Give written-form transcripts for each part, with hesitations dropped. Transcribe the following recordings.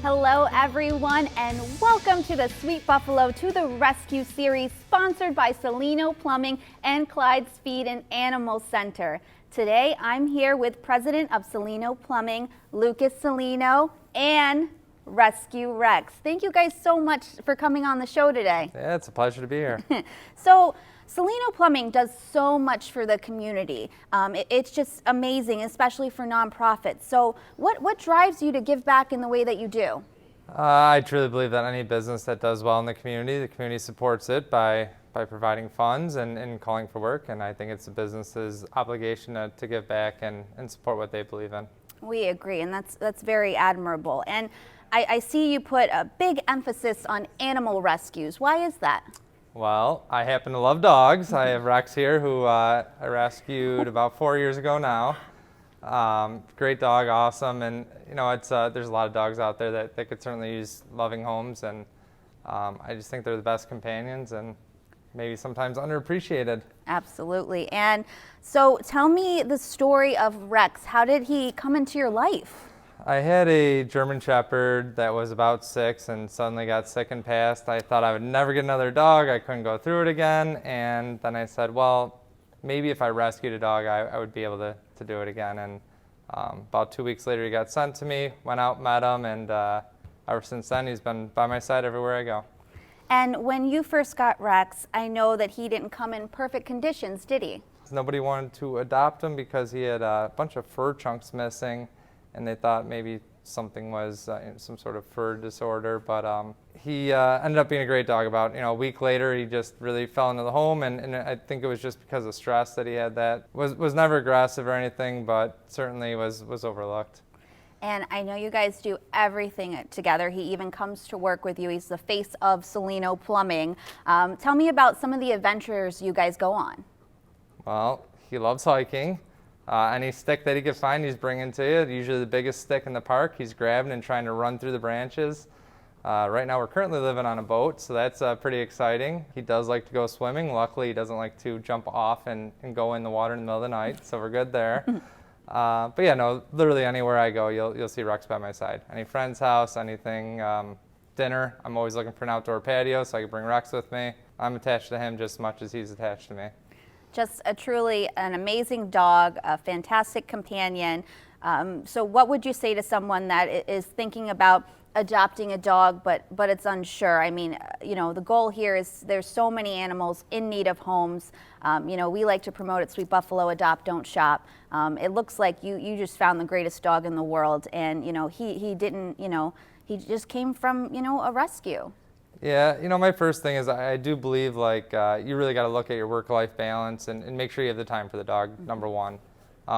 Hello everyone, and welcome to the Sweet Buffalo to the Rescue series sponsored by Cellino Plumbing and Clyde's Feed and Animal Center. Today I'm here with President of Cellino Plumbing, Lucas Cellino, and Rescue Rex. Thank you guys so much for coming on the show today. Yeah, it's a pleasure to be here. So, Cellino Plumbing does so much for the community. It's just amazing, especially for nonprofits. So what drives you to give back in the way that you do? I truly believe that any business that does well in the community supports it by providing funds and calling for work. And I think it's the business's obligation to give back and support what they believe in. We agree, and that's very admirable. And I see you put a big emphasis on animal rescues. Why is that? Well, I happen to love dogs. I have Rex here, who I rescued about 4 years ago now. Great dog, awesome, and you know, it's there's a lot of dogs out there that could certainly use loving homes, and I just think they're the best companions and maybe sometimes underappreciated. Absolutely. And so tell me the story of Rex. How did he come into your life? I had a German Shepherd that was about 6 and suddenly got sick and passed. I thought I would never get another dog. I couldn't go through it again. And then I said, well, maybe if I rescued a dog, I would be able to do it again. And about 2 weeks later, he got sent to me, went out, met him, and ever since then, he's been by my side everywhere I go. And when you first got Rex, I know that he didn't come in perfect conditions, did he? Nobody wanted to adopt him because he had a bunch of fur chunks missing, and they thought maybe something was some sort of fur disorder, but he ended up being a great dog. About a week later, he just really fell into the home, and I think it was just because of stress that he had that. Was never aggressive or anything, but certainly was overlooked. And I know you guys do everything together. He even comes to work with you. He's the face of Cellino Plumbing. Tell me about some of the adventures you guys go on. Well, he loves hiking. Any stick that he can find, he's bringing to you. Usually the biggest stick in the park, he's grabbing and trying to run through the branches. Right now we're currently living on a boat, so that's pretty exciting. He does like to go swimming. Luckily, he doesn't like to jump off and go in the water in the middle of the night, so we're good there. But yeah, no, literally anywhere I go, you'll see Rex by my side. Any friend's house, anything, dinner. I'm always looking for an outdoor patio so I can bring Rex with me. I'm attached to him just as much as he's attached to me. Just truly an amazing dog, a fantastic companion. So what would you say to someone that is thinking about adopting a dog, but it's unsure? I mean, the goal here is there's so many animals in need of homes. We like to promote at Sweet Buffalo, adopt, don't shop. It looks like you just found the greatest dog in the world, and he didn't, he just came from a rescue. Yeah, my first thing is I do believe you really got to look at your work-life balance and make sure you have the time for the dog, number one,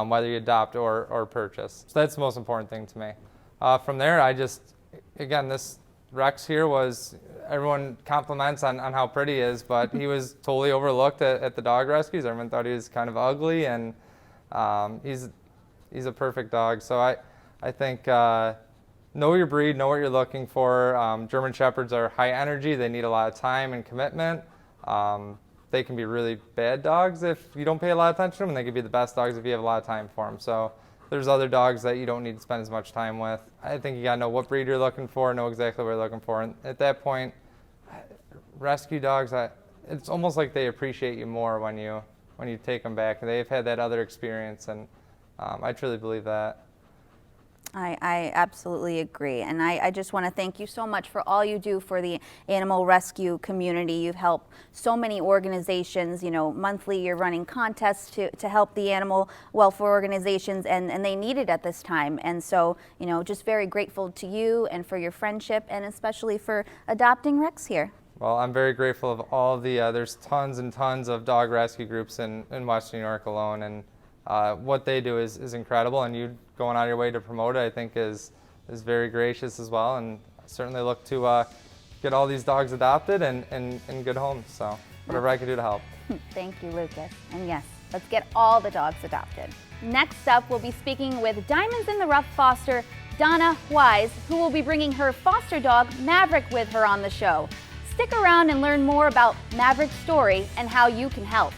whether you adopt or purchase. So that's the most important thing to me. From there, again, this Rex here everyone compliments on how pretty he is, but he was totally overlooked at the dog rescues. Everyone thought he was kind of ugly, and he's a perfect dog. So I think know your breed, know what you're looking for. German Shepherds are high energy. They need a lot of time and commitment. They can be really bad dogs if you don't pay a lot of attention to them, and they can be the best dogs if you have a lot of time for them. So there's other dogs that you don't need to spend as much time with. I think you gotta know what breed you're looking for, know exactly what you're looking for. And at that point, rescue dogs, it's almost like they appreciate you more when you take them back. They've had that other experience, and I truly believe that. I absolutely agree, and I just want to thank you so much for all you do for the animal rescue community. You've helped so many organizations. Monthly you're running contests to help the animal welfare organizations, and they need it at this time. And so, just very grateful to you and for your friendship, and especially for adopting Rex here. Well, I'm very grateful of all there's tons and tons of dog rescue groups in Western New York alone, and what they do is incredible, and you going out of your way to promote it, I think, is very gracious as well, and certainly look to get all these dogs adopted and in good homes. So whatever I can do to help. Thank you, Lucas. And yes, let's get all the dogs adopted. Next up, we'll be speaking with Diamonds in the Rough foster Donna Wise, who will be bringing her foster dog Maverick with her on the show. Stick around and learn more about Maverick's story and how you can help.